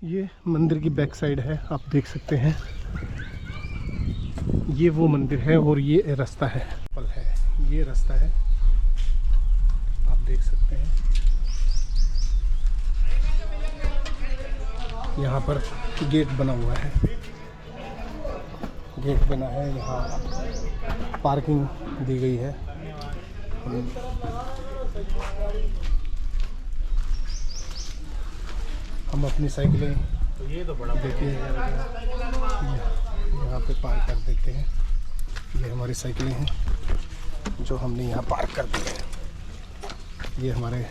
ये मंदिर की बैक साइड है, आप देख सकते हैं। ये वो मंदिर है और ये रास्ता है, ये रास्ता है, आप देख सकते हैं। यहाँ पर गेट बना हुआ है, गेट बना है, यहाँ पार्किंग दी गई है। हम अपनी साइकिलें तो ये तो बड़ा देखिए यहाँ पे पार्क कर देते हैं। ये हमारी साइकिलें हैं जो हमने यहाँ पार्क कर दी है। ये हमारे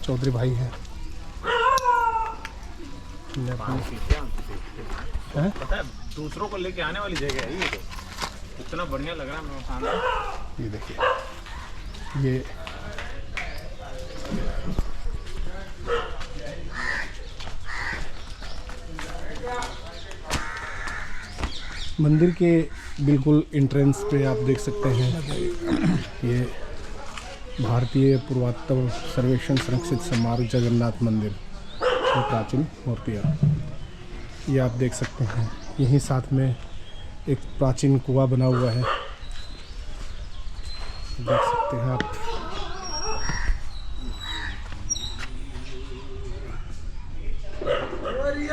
चौधरी भाई हैं। पता है दूसरों को लेके आने वाली जगह है ये, तो इतना बढ़िया लग रहा है मेरे सामने। ये देखिए, ये मंदिर के बिल्कुल एंट्रेंस पे आप देख सकते हैं, ये भारतीय पुरातत्व सर्वेक्षण संरक्षित स्मारक जगन्नाथ मंदिर की प्राचीन मूर्तियाँ। ये आप देख सकते हैं। यहीं साथ में एक प्राचीन कुआं बना हुआ है, देख सकते हैं आप।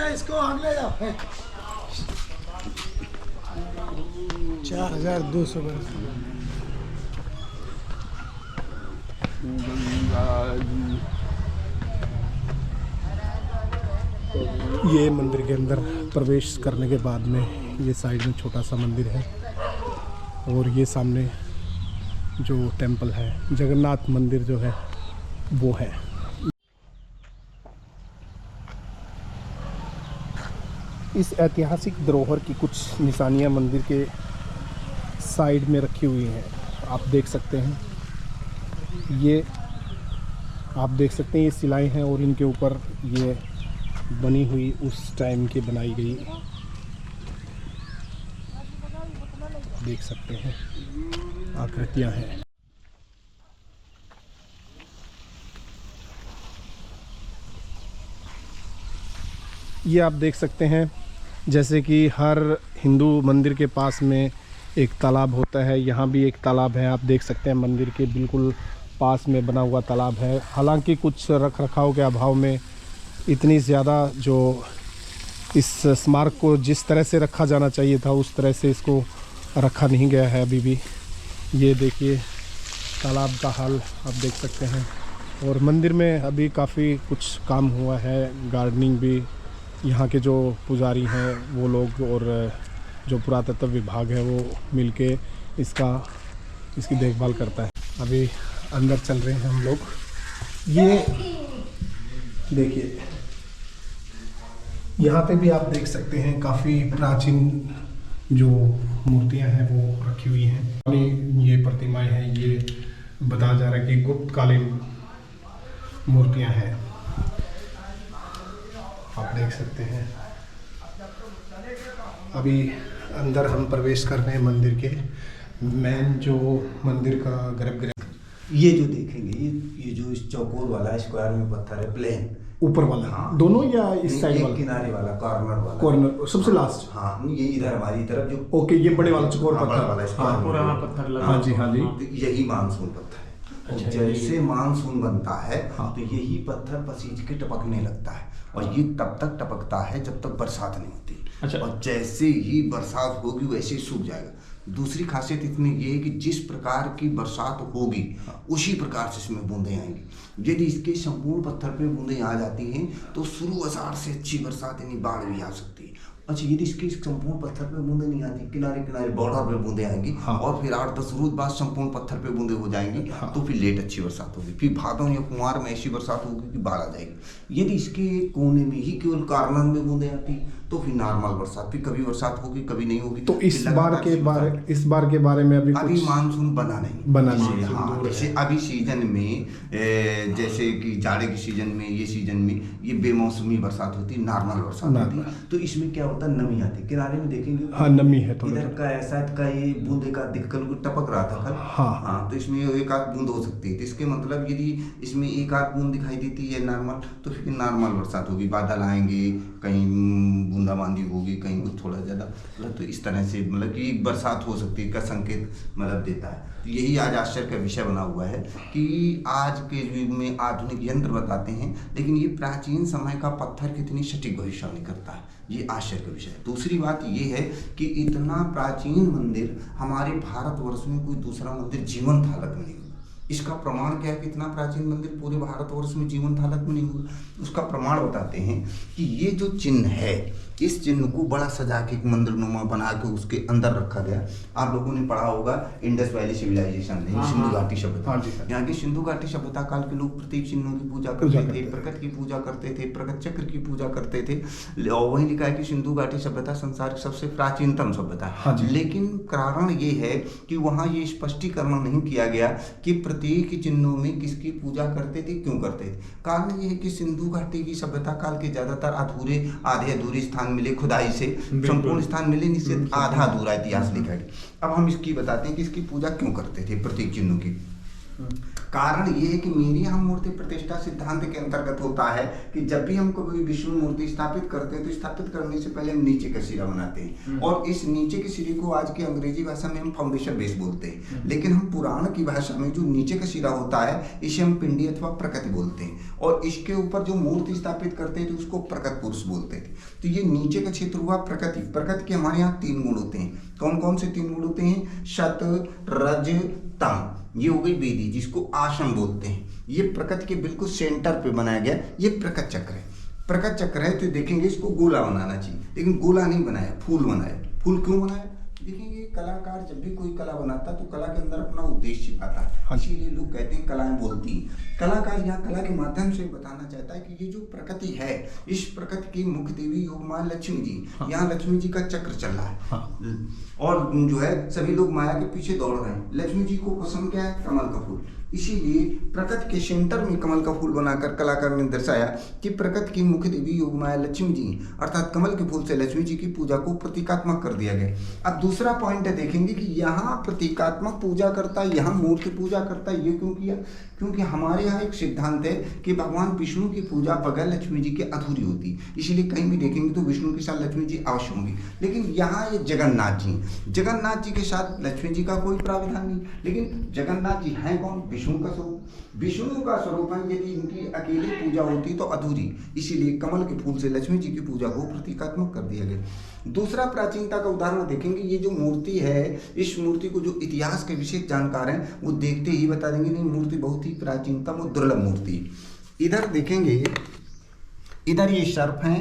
इसको हम ले जाओ 4200 वर्ष। ये मंदिर के अंदर प्रवेश करने के बाद में ये साइड में छोटा सा मंदिर है और ये सामने जो टेंपल है जगन्नाथ मंदिर जो है वो है। इस ऐतिहासिक धरोहर की कुछ निशानियां मंदिर के साइड में रखी हुई हैं, आप देख सकते हैं। ये आप देख सकते हैं, ये सिलाई हैं और इनके ऊपर ये बनी हुई उस टाइम की बनाई गई, देख सकते हैं, आकृतियां हैं। ये आप देख सकते हैं जैसे कि हर हिंदू मंदिर के पास में एक तालाब होता है, यहाँ भी एक तालाब है। आप देख सकते हैं मंदिर के बिल्कुल पास में बना हुआ तालाब है। हालांकि कुछ रख रखाव के अभाव में इतनी ज़्यादा जो इस स्मारक को जिस तरह से रखा जाना चाहिए था उस तरह से इसको रखा नहीं गया है अभी भी। ये देखिए तालाब का हाल आप देख सकते हैं। और मंदिर में अभी काफ़ी कुछ काम हुआ है, गार्डनिंग भी। यहाँ के जो पुजारी हैं वो लोग और जो पुरातत्व विभाग है वो मिलके इसकी देखभाल करता है। अभी अंदर चल रहे हैं हम लोग। ये देखिए यहाँ पे भी आप देख सकते हैं काफ़ी प्राचीन जो मूर्तियाँ हैं वो रखी हुई हैं। ये प्रतिमाएं हैं, ये बताया जा रहा है कि गुप्तकालीन मूर्तियाँ हैं, आप देख सकते हैं। अभी अंदर हम प्रवेश कर रहे हैं मंदिर के। मेन जो मंदिर का गर्भगृह, ये जो देखेंगे ये जो इस चौकोर वाला स्क्वायर में पत्थर है, प्लेन ऊपर वाला। हाँ, दोनों या इस साइड वाला? किनारे वाला, कॉर्नर सबसे लास्ट। हाँ, ये इधर हमारी तरफ जो ओके, ये बड़े वाला चौकोर पत्थर वाला, हाँ, पुराना पत्थर लगा। हाँ जी, हाँ जी, तो यही मानसून पत्थर है। अच्छा, जैसे मानसून बनता है हाँ, तो यही पत्थर पसीज के टपकने लगता है और ये तब तक टपकता है जब तक बरसात नहीं होती। अच्छा। और जैसे ही बरसात होगी वैसे ही सूख जाएगा। दूसरी खासियत इसमें ये है कि जिस प्रकार की बरसात होगी उसी प्रकार से इसमें बूंदें आएंगी। यदि इसके संपूर्ण पत्थर पे बूंदें आ जाती हैं तो शुरू असार से अच्छी बरसात यानी बाढ़ भी आ सकती है। अच्छा, यदि इसके संपूर्ण पत्थर पे बूंदें नहीं आती, किनारे किनारे बॉर्डर पे बूंदें आएंगी, हाँ, और फिर 8-10 रोज बाद संपूर्ण पत्थर पे बूंदें हो जाएंगी, हाँ, तो फिर लेट अच्छी बरसात होगी। फिर भादों या कुंवार में ऐसी बरसात होगी कि बाढ़ आ जाएगी। यदि इसके कोने में ही केवल कार्नर में बूंदें आती तो फिर नॉर्मल बरसात, फिर कभी बरसात होगी कभी नहीं होगी। तो इस बार के बारे में अभी मानसून बना नहीं। हाँ, जैसे अभी सीजन में जैसे कि जाड़े के सीजन में ये बेमौसमी बरसात होती, नॉर्मल बरसात होती। तो इसमें क्या होता है, नमी आती है। किनारे में देखेंगे हाँ, नमी है थोड़ा इधर का ऐसा का ये बूंद एक आध दिख कल को टपक रहा था कल। हाँ, तो इसमें एक आध बूंद हो सकती है। तो इसके मतलब यदि इसमें एक आध बूंद दिखाई देती है नॉर्मल, तो फिर नॉर्मल बरसात होगी। बादल आएंगे, कहीं बूंदाबांदी होगी, कहीं कुछ थोड़ा ज़्यादा, मतलब तो इस तरह से मतलब कि बरसात हो सकती है का संकेत मतलब देता है। तो यही आज आश्चर्य का विषय बना हुआ है कि आज के युग में आधुनिक यंत्र बताते हैं, लेकिन ये प्राचीन समय का पत्थर कितनी सटीक भविष्यवाणी करता है, ये आश्चर्य का विषय है। दूसरी बात ये है कि इतना प्राचीन मंदिर हमारे भारतवर्ष में कोई दूसरा मंदिर जीवंत हालत में नहीं हुआ। इसका प्रमाण क्या है? कितना प्राचीन मंदिर पूरे भारतवर्ष में जीवंत हालत में नहीं हुआ। उसका प्रमाण बताते हैं कि ये जो चिन्ह है, इस चिन्ह को बड़ा सजा के एक मंदिर नुमा बना के उसके अंदर रखा गया। आप लोगों ने पढ़ा होगा इंडस वैली सिविलाइजेशन में, सिंधु घाटी सभ्यता। यहाँ की सिंधु घाटी सभ्यता काल के लोग प्रतीक चिन्हों की पूजा करते थे, प्रकट की पूजा करते थे, प्रकट चक्र की पूजा करते थे। और वही लिखा है कि सिंधु घाटी सभ्यता संसार की सबसे प्राचीनतम सभ्यता है। लेकिन कारण ये है कि वहाँ ये स्पष्टीकरण नहीं किया गया कि प्रतीक चिन्हों में किसकी पूजा करते थे, क्यों करते थे। कारण ये है कि सिंधु घाटी की सभ्यता काल के ज्यादातर अधूरे आधे अधूरे स्थान मिले, खुदाई से संपूर्ण स्थान मिले नहीं, सिर्फ आधा अधूरा इतिहास लिखा गया। अब हम इसकी बताते हैं कि इसकी पूजा क्यों करते थे प्रतीक चिन्हों की। कारण ये है कि मेरी यहाँ मूर्ति प्रतिष्ठा सिद्धांत के अंतर्गत होता है कि जब भी हम कोई विष्णु मूर्ति स्थापित करते हैं तो स्थापित करने से पहले हम नीचे का सिरा बनाते हैं, और इस नीचे के सिरे को आज की अंग्रेजी भाषा में हम फाउंडेशन बेस बोलते हैं, लेकिन हम पुराण की भाषा में जो नीचे का सिरा होता है इसे हम पिंडी अथवा प्रकृति बोलते हैं, और इसके ऊपर जो मूर्ति स्थापित करते थे उसको प्रकट पुरुष बोलते थे। तो ये नीचे का क्षेत्र हुआ प्रकृति। प्रकृति के हमारे यहाँ 3 गुण होते हैं। कौन कौन से 3 गुण होते हैं? शत, रज, तम। ये हो गई वेदी, जिसको आसन बोलते हैं। ये प्रकृति के बिल्कुल सेंटर पे बनाया गया, ये प्रकट चक्र है। प्रकट चक्र है तो देखेंगे इसको गोला बनाना चाहिए, लेकिन गोला नहीं बनाया, फूल बनाया। फूल क्यों बनाया? देखेंगे कलाकार जब भी कोई कला बनाता है तो कला के अंदर अपना उद्देश्य छिपाता है, इसीलिए लोग कहते हैं कलाएं बोलती हैं। कलाकार यहाँ कला के माध्यम से बताना चाहता है कि ये जो प्रकृति है, इस प्रकृति की मुख्य देवी योग माँ लक्ष्मी जी, यहाँ लक्ष्मी जी का चक्र चल रहा है, और जो है सभी लोग माया के पीछे दौड़ रहे हैं। लक्ष्मी जी को पसंद क्या है? कमल का फूल। इसीलिए प्रकृति के सेंटर में कमल का फूल बनाकर कलाकार ने दर्शाया कि प्रकृति की मुख्य देवी योग माया लक्ष्मी जी, अर्थात कमल के फूल से लक्ष्मी जी की पूजा को प्रतीकात्मक कर दिया गया। अब दूसरा पॉइंट है, देखेंगे कि यहाँ प्रतीकात्मक पूजा करता है, यहाँ मूर्ति पूजा करता है। ये क्यों किया? क्योंकि हमारे यहाँ एक सिद्धांत है कि भगवान विष्णु की पूजा बगैर लक्ष्मी जी के अधूरी होती, इसीलिए कहीं भी देखेंगे तो विष्णु के साथ लक्ष्मी जी अवश्य होंगी। लेकिन यहाँ ये जगन्नाथ जी के साथ लक्ष्मी जी का कोई प्रावधान नहीं। लेकिन जगन्नाथ जी हैं कौन? विष्णु का स्वरूप। विष्णु का स्वरूप है, यदि इनकी अकेली पूजा होती तो अधूरी, इसीलिए कमल के फूल से लक्ष्मी जी की पूजा को प्रतीकात्मक कर दिया गया। दूसरा प्राचीनता का उदाहरण देखेंगे, ये जो मूर्ति है, इस मूर्ति को जो इतिहास के विशेष जानकार हैं वो देखते ही बता देंगे नहीं, मूर्ति बहुत ही प्राचीनतम और दुर्लभ मूर्ति। इधर देखेंगे, इधर ये सर्प हैं,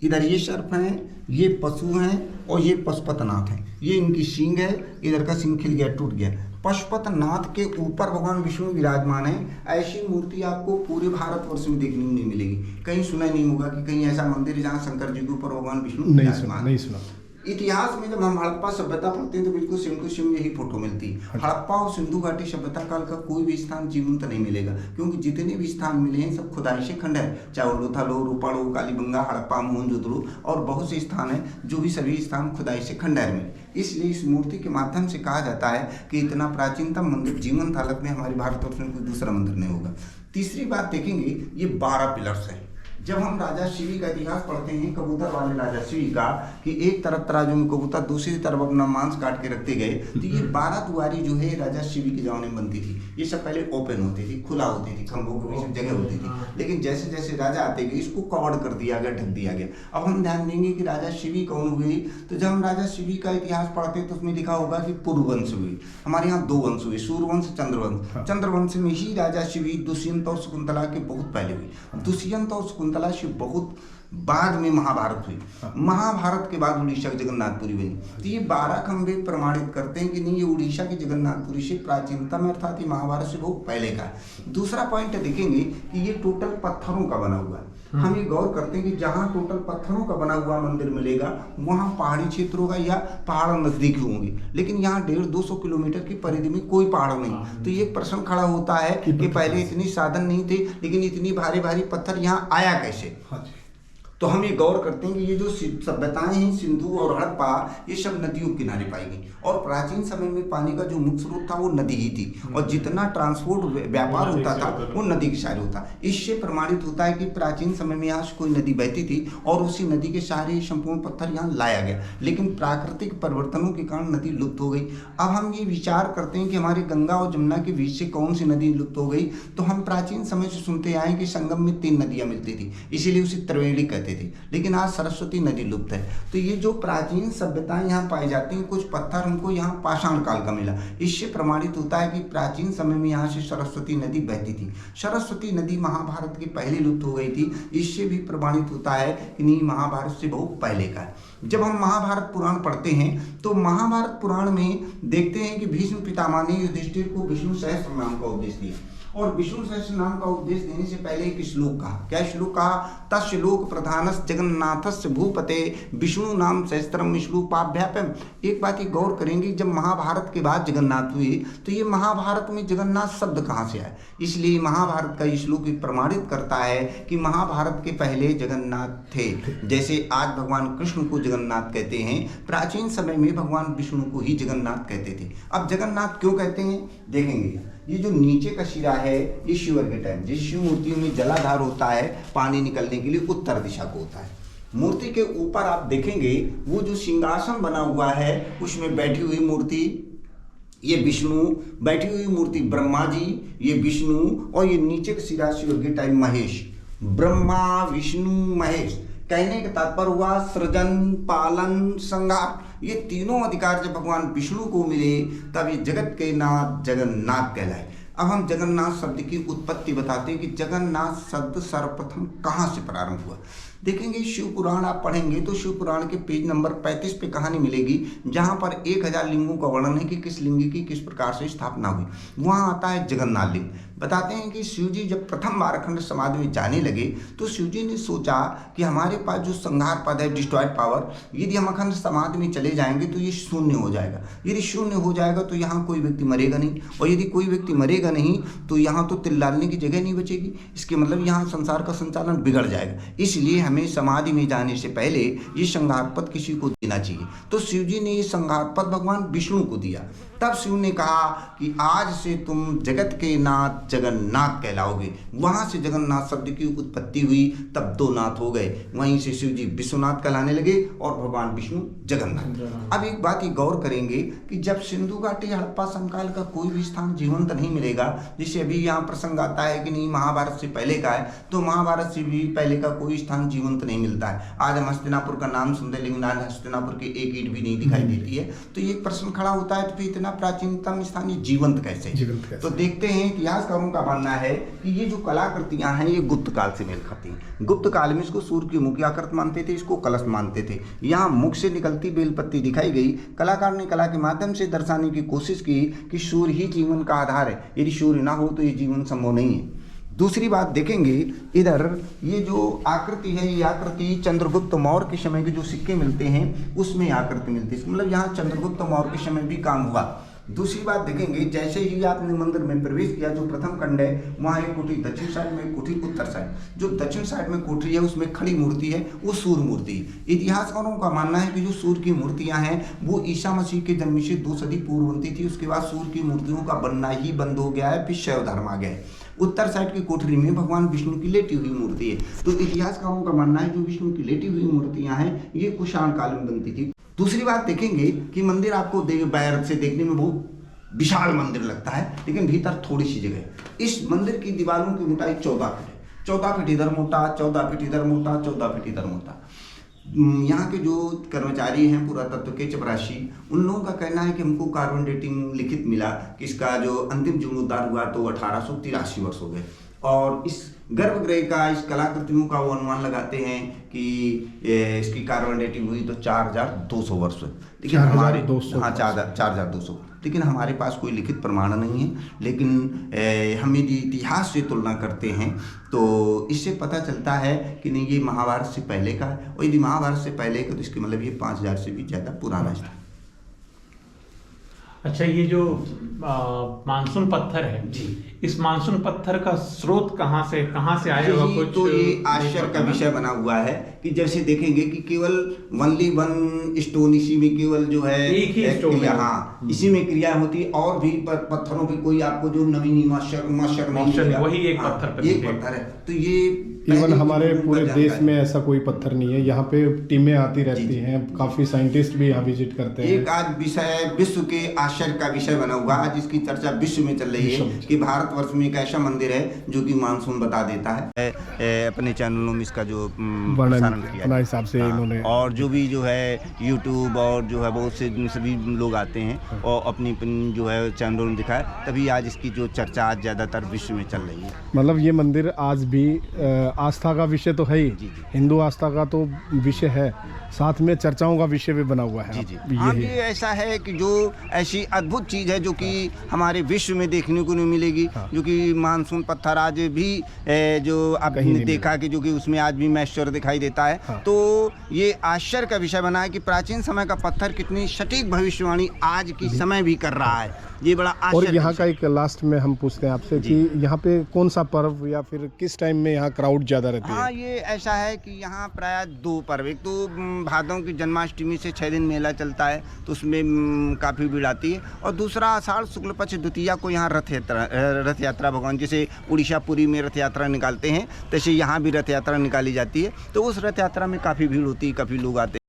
इधर ये सर्प हैं, ये पशु हैं, और ये पशुपतिनाथ हैं। ये इनकी सींग है, इधर का सींग खिल गया, टूट गया। पशुपतिनाथ के ऊपर भगवान विष्णु विराजमान है। ऐसी मूर्ति आपको पूरे भारतवर्ष में देखने को नहीं मिलेगी। कहीं सुना नहीं होगा कि कहीं ऐसा मंदिर है जहाँ शंकर जी के ऊपर भगवान विष्णु विराजमान। नहीं सुना। इतिहास में जब हम हड़प्पा सभ्यता पढ़ते हैं तो बिल्कुल सेम टू सेम यही फोटो मिलती है। हड़प्पा और सिंधु घाटी सभ्यता काल का कोई भी स्थान जीवंत नहीं मिलेगा, क्योंकि जितने भी स्थान मिले हैं सब खुदाई से खंडहर, चाहे लोथालो, रूपालो, कालीबंगा, हड़प्पा, मोहनजोदड़ो और बहुत से स्थान हैं जो भी सभी स्थान खुदाई से खंडहर में। इसलिए इस मूर्ति के माध्यम से कहा जाता है कि इतना प्राचीनतम मंदिर जीवंत हालत में हमारे भारतवर्ष में कोई दूसरा मंदिर नहीं होगा। तीसरी बात देखेंगे, ये 12 पिलर्स हैं। जब हम राजा शिवी का इतिहास पढ़ते हैं, कबूतर वाले राजा शिवी का, कि एक तरफ तराजू में कबूतर, दूसरी तरफ अपना मांस काट के रखते गए, तो ये 12 दुआरी जो है राजा शिवी के जमाने में बनती थी। ये सब पहले ओपन होती थी, खुला होती थी, खंभों के बीच जगह होती थी, लेकिन जैसे जैसे राजा आते गए इसको कवर कर दिया गया, ढक दिया गया। अब हम ध्यान देंगे कि राजा शिवी कौन हुए, तो जब हम राजा शिवी का इतिहास पढ़ते हैं तो उसमें लिखा होगा कि पूर्ववंश हुए। हमारे यहाँ 2 वंश हुए, सूर्यवंश, चंद्रवंश। चंद्रवंश में ही राजा शिवी दुष्यंत और शकुंतला के बहुत पहले हुए। दुष्यंत और शकुंतला से बहुत बाद में महाभारत हुई। महाभारत के बाद उड़ीसा की जगन्नाथपुरी बनी। तो ये 12 खंभे प्रमाणित करते हैं कि नहीं, ये उड़ीसा की जगन्नाथपुरी से प्राचीनतम, अर्थात ये महाभारत से बहुत पहले का है। दूसरा पॉइंट देखेंगे कि ये टोटल पत्थरों का बना हुआ है। हम ये गौर करते हैं कि जहाँ टोटल पत्थरों का बना हुआ मंदिर मिलेगा वहाँ पहाड़ी क्षेत्र होगा या पहाड़ नजदीक होंगे, लेकिन यहाँ 150-200 किलोमीटर की परिधि में कोई पहाड़ नहीं। तो ये प्रश्न खड़ा होता है कि पहले इतनी साधन नहीं थे, लेकिन इतनी भारी भारी पत्थर यहाँ आया कैसे। तो हम ये गौर करते हैं कि ये जो सभ्यताएं हैं सिंधु और हड़प्पा, ये सब नदियों के किनारे पाई गई और प्राचीन समय में पानी का जो मुख्य स्रोत था वो नदी ही थी और जितना ट्रांसपोर्ट व्यापार होता था वो नदी के सहारे होता। इससे प्रमाणित होता है कि प्राचीन समय में यहाँ से कोई नदी बहती थी और उसी नदी के सहारे संपूर्ण पत्थर यहाँ लाया गया, लेकिन प्राकृतिक परिवर्तनों के कारण नदी लुप्त हो गई। अब हम ये विचार करते हैं कि हमारे गंगा और जमुना के बीच से कौन सी नदी लुप्त हो गई, तो हम प्राचीन समय से सुनते आए कि संगम में 3 नदियाँ मिलती थी, इसीलिए उसे त्रिवेणी कहते थे, लेकिन आज सरस्वती नदी लुप्त है। तो ये जो प्राचीन सभ्यताएं यहाँ पाई जाती हैं, कुछ पत्थर हमको यहाँ पाषाण काल का मिला, इससे प्रमाणित होता है कि प्राचीन समय में यहाँ से सरस्वती नदी बहती थी। सरस्वती नदी महाभारत के पहले लुप्त हो गई थी, इससे भी प्रमाणित होता है कि नहीं महाभारत से बहुत पहले का है। जब हम महाभारत पुराण पढ़ते हैं तो महाभारत पुराण में देखते हैं कि भीष्म पितामह ने युधिष्ठिर को विष्णु सहस्त्र नाम का उपदेश दिया और विष्णु सहस्त्र नाम का उपदेश देने से पहले एक श्लोक कहा। क्या श्लोक कहा? तस्य लोक प्रधानस जगन्नाथस्य भूपते विष्णु नाम सहस्त्रम श्लोकाभ्यापम। एक बात ये गौर करेंगे, जब महाभारत के बाद जगन्नाथ हुए तो ये महाभारत में जगन्नाथ शब्द कहाँ से आया? इसलिए महाभारत का ये श्लोक प्रमाणित करता है कि महाभारत के पहले जगन्नाथ थे। जैसे आज भगवान कृष्ण को जगन्नाथ कहते हैं, प्राचीन समय में भगवान विष्णु को ही जगन्नाथ कहते थे। अब जगन्नाथ क्यों कहते हैं देखेंगे। ये जो नीचे का शिरा है ये शिवर के टाइम, जिस शिव मूर्ति में जलाधार होता है पानी निकलने के लिए उत्तर दिशा को होता है। मूर्ति के ऊपर आप देखेंगे वो जो सिंहासन बना हुआ है उसमें बैठी हुई मूर्ति ये विष्णु, बैठी हुई मूर्ति ब्रह्मा जी, ये विष्णु और ये नीचे का शिरा शिवर के टाइम महेश। ब्रह्मा विष्णु महेश कहने का तात्पर्य हुआ सृजन पालन संहार, ये तीनों अधिकार जब भगवान विष्णु को मिले तब ये जगत के नाथ जगन्नाथ कहलाए। अब हम जगन्नाथ शब्द की उत्पत्ति बताते हैं कि जगन्नाथ शब्द सर्वप्रथम कहाँ से प्रारंभ हुआ। देखेंगे शिव पुराण आप पढ़ेंगे तो शिव पुराण के पेज नंबर 35 पे कहानी मिलेगी जहाँ पर 1000 लिंगों का वर्णन है कि किस लिंग की किस प्रकार से स्थापना हुई। वहाँ आता है जगन्नाथ लिंग। बताते हैं कि शिव जी जब प्रथम बार अखंड समाधि में जाने लगे तो शिव जी ने सोचा कि हमारे पास जो संहार पद है डिस्ट्रॉयड पावर, यदि हम अखंड समाधि में चले जाएंगे तो ये शून्य हो जाएगा। यदि शून्य हो जाएगा तो यहाँ कोई व्यक्ति मरेगा नहीं और यदि कोई व्यक्ति मरेगा नहीं तो यहाँ तो तिल्लाने की जगह नहीं बचेगी। इसके मतलब यहाँ संसार का संचालन बिगड़ जाएगा। इसलिए हमें समाधि में जाने से पहले ये संहार पद किसी को देना चाहिए। तो शिव जी ने ये संहार पद भगवान विष्णु को दिया। तब शिव ने कहा कि आज से तुम जगत के नाथ जगन्नाथ कहलाओगे। वहां से जगन्नाथ शब्द की उत्पत्ति हुई, तब 2 नाथ हो गए। वहीं से शिव जी विश्वनाथ कहलाने लगे और भगवान विष्णु जगन्नाथ। अब एक बात ये गौर करेंगे कि जब सिंधु घाटी हड़प्पा संकाल का कोई भी स्थान जीवंत नहीं मिलेगा, जिसे अभी यहाँ प्रसंग आता है कि नहीं महाभारत से पहले का है, तो महाभारत से भी पहले का कोई स्थान जीवंत नहीं मिलता है। आज हम हस्तिनापुर का नाम सुनते हैं लेकिन आज हस्तिनापुर की एक ईंट भी नहीं दिखाई देती है। तो ये प्रश्न खड़ा होता है तो फिर इतना प्राचीनतम स्थान ये जीवंत कैसे? तो देखते हैं इतिहासकारों का मानना है कि ये जो कलाकृतियां हैं ये गुप्त काल से मेल खाती हैं। गुप्त काल में इसको सूर्य की मुख की आकृति मानते थे, इसको कलश मानते थे। यहाँ मुख से निकलती बेलपत्ती दिखाई गई। कलाकार ने कला के माध्यम से दर्शाने की कोशिश की कि सूर्य ही जीवन का आधार है, यदि सूर्य ना हो तो ये जीवन संभव नहीं है। दूसरी बात देखेंगे इधर ये जो आकृति है ये आकृति चंद्रगुप्त मौर्य के समय के जो सिक्के मिलते हैं उसमें आकृति मिलती है, मतलब यहाँ चंद्रगुप्त मौर्य के समय भी काम हुआ। दूसरी बात देखेंगे जैसे ही आपने मंदिर में प्रवेश किया, जो प्रथम खंड है वहाँ एक कोठी दक्षिण साइड में, एक कोठी उत्तर साइड। जो दक्षिण साइड में कोठरी है उसमें खड़ी मूर्ति है वो सूर्य मूर्ति है। इतिहासकारों का मानना है कि जो सूर्य की मूर्तियाँ हैं वो ईसा मसीह के जन्म से 2 सदी पूर्व बनती थी। उसके बाद सूर्य की मूर्तियों का बनना ही बंद हो गया है, फिर शैव धर्म आ गया है। उत्तर साइड की कोठरी में भगवान विष्णु की लेटी हुई मूर्ति है। तो इतिहासकारों का मानना है जो विष्णु की लेटी हुई मूर्तियां हैं ये कुषाण काल में बनती थी। दूसरी बात देखेंगे कि मंदिर आपको बाहर से देखने में बहुत विशाल मंदिर लगता है लेकिन भीतर थोड़ी सी जगह है। इस मंदिर की दीवारों की मोटाई 14 फीट है। 14 फीट इधर मोटा, 14 फीट इधर मोटा, 14 फीट इधर मोटा। यहाँ के जो कर्मचारी हैं पुरातत्व के चपरासी, उन लोगों का कहना है कि हमको कार्बन डेटिंग लिखित मिला कि इसका जो अंतिम जीर्णोद्धार हुआ तो 1883 वर्ष हो गए। और इस गर्भगृह का, इस कलाकृतियों का वो अनुमान लगाते हैं कि इसकी कार्बन डेटिंग हुई तो 4200 वर्ष। लेकिन हमारे 4200, लेकिन हमारे पास कोई लिखित प्रमाण नहीं है। लेकिन हम यदि इतिहास से तुलना करते हैं तो इससे पता चलता है कि नहीं ये महाभारत से पहले का है। और यदि महाभारत से पहले का तो इसके मतलब ये 5000 से भी ज़्यादा पुराना है। अच्छा, ये जो मानसून पत्थर है जी, इस मानसून पत्थर का स्रोत कहाँ से आया होगा? यही कुछ तो ये आश्चर्य का विषय बना हुआ है कि जैसे देखेंगे कि केवल ओनली वन स्टोन, इसी में केवल जो है एक ही स्टोन क्रिया, है। हाँ इसी में क्रिया होती है, और भी पत्थरों पे कोई आपको जो नवीनी मॉइस्चर नहीं मिलेगा। वही एक हाँ, पत्थर पे एक दिखेगा। पत्थर है। तो ये इवन पहले हमारे लोगों का पूरे जानकारी देश में ऐसा कोई पत्थर नहीं है। यहाँ पे टीमें आती रहती जी। हैं, काफ़ी साइंटिस्ट भी यहाँ विजिट करते हैं। एक आज विषय विश्व के आश्चर्य का विषय बना हुआ है, जिसकी चर्चा विश्व में चल रही विश्व है में। कि भारतवर्ष में एक ऐसा मंदिर है जो कि मानसून बता देता है। अपने चैनलों में इसका जो प्रसारण किया अपना हिसाब से हाँ, इन्होंने, और जो भी जो है यूट्यूब और जो है बहुत से सभी लोग आते हैं और अपनी जो है चैनलों में दिखाया, तभी आज इसकी जो चर्चा आज ज़्यादातर विश्व में चल रही है। मतलब ये मंदिर आज भी आस्था का विषय तो है ही, जी। हिंदू आस्था का तो विषय है, साथ में चर्चाओं का विषय भी बना हुआ है। जी। अब हाँ, यही ये ऐसा है कि जो ऐसी अद्भुत चीज़ है जो कि हमारे विश्व में देखने को नहीं मिलेगी, हाँ। जो कि मानसून पत्थर आज भी जो कहीं आपने नहीं देखा कि जो कि उसमें आज भी मैश्चर दिखाई देता है। हाँ। तो ये आश्चर्य का विषय बना है कि प्राचीन समय का पत्थर कितनी सटीक भविष्यवाणी आज की समय भी कर रहा है। ये बड़ा और आश्चर्य यहाँ का एक लास्ट में हम पूछते हैं आपसे कि यहाँ पे कौन सा पर्व या फिर किस टाइम में यहाँ क्राउड ज़्यादा रहती हाँ, है? ये ऐसा है कि यहाँ प्राय 2 पर्व, एक तो भादों की जन्माष्टमी से 6 दिन मेला चलता है, तो उसमें काफ़ी भीड़ आती है, और दूसरा आषाढ़ शुक्ल पक्ष द्वितीया को यहाँ रथ यात्रा भगवान, जैसे उड़ीसा पुरी में रथ यात्रा निकालते हैं, तैसे यहाँ भी रथ यात्रा निकाली जाती है। तो उस रथ यात्रा में काफ़ी भीड़ होती है, काफ़ी लोग आते हैं।